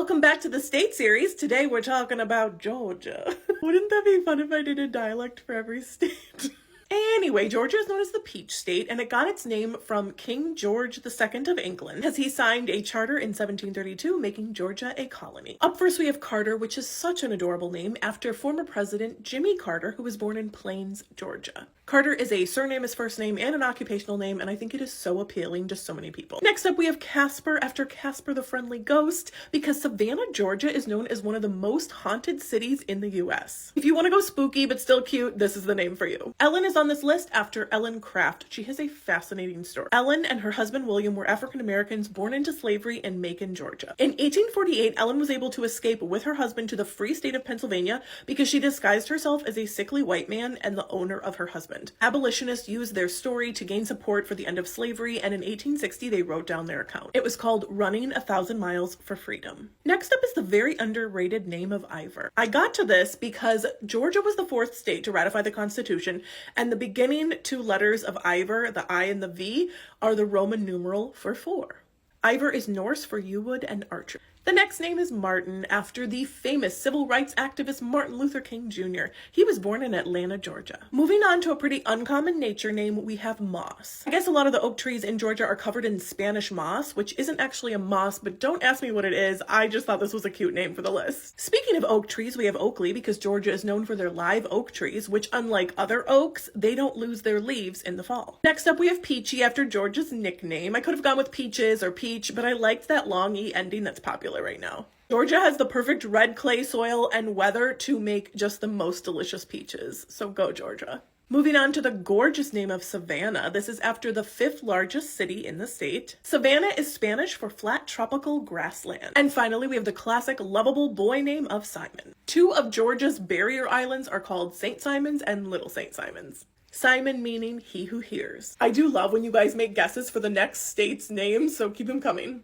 Welcome back to the state series. Today we're talking about Georgia. Wouldn't that be fun if I did a dialect for every state? Anyway, Georgia is known as the Peach State, and it got its name from King George II of England, because he signed a charter in 1732, making Georgia a colony. Up first we have Carter, which is such an adorable name, after former President Jimmy Carter, who was born in Plains, Georgia. Carter is a surname, his first name, and an occupational name, and I think it is so appealing to so many people. Next up we have Casper, after Casper the Friendly Ghost, because Savannah, Georgia is known as one of the most haunted cities in the US. If you want to go spooky but still cute, this is the name for you. Ellen is on this list after Ellen Craft. She has a fascinating story. Ellen and her husband William were African Americans born into slavery in Macon, Georgia. In 1848, Ellen was able to escape with her husband to the free state of Pennsylvania because she disguised herself as a sickly white man and the owner of her husband. Abolitionists used their story to gain support for the end of slavery, and in 1860 they wrote down their account. It was called Running 1,000 Miles for Freedom. Next up is the very underrated name of Ivor. I got to this because Georgia was the fourth state to ratify the Constitution, and the beginning two letters of Ivor, the I and the V, are the Roman numeral for 4. Ivor is Norse for you wood and archer. The next name is Martin, after the famous civil rights activist Martin Luther King Jr. He was born in Atlanta, Georgia. Moving on to a pretty uncommon nature name, we have moss. I guess a lot of the oak trees in Georgia are covered in Spanish moss, which isn't actually a moss, but don't ask me what it is. I just thought this was a cute name for the list. Speaking of oak trees, we have Oakley because Georgia is known for their live oak trees, which unlike other oaks, they don't lose their leaves in the fall. Next up, we have Peachy after Georgia's nickname. I could have gone with Peaches or Peach, but I liked that long E ending that's popular right now. Georgia has the perfect red clay soil and weather to make just the most delicious peaches, so go Georgia. Moving on to the gorgeous name of Savannah. This is after the 5th largest city in the state. Savannah is Spanish for flat tropical grassland. And finally, we have the classic lovable boy name of Simon. 2 of Georgia's barrier islands are called St. Simons and Little St. Simons. Simon meaning he who hears. I do love when you guys make guesses for the next state's name, so keep them coming.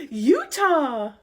Utah!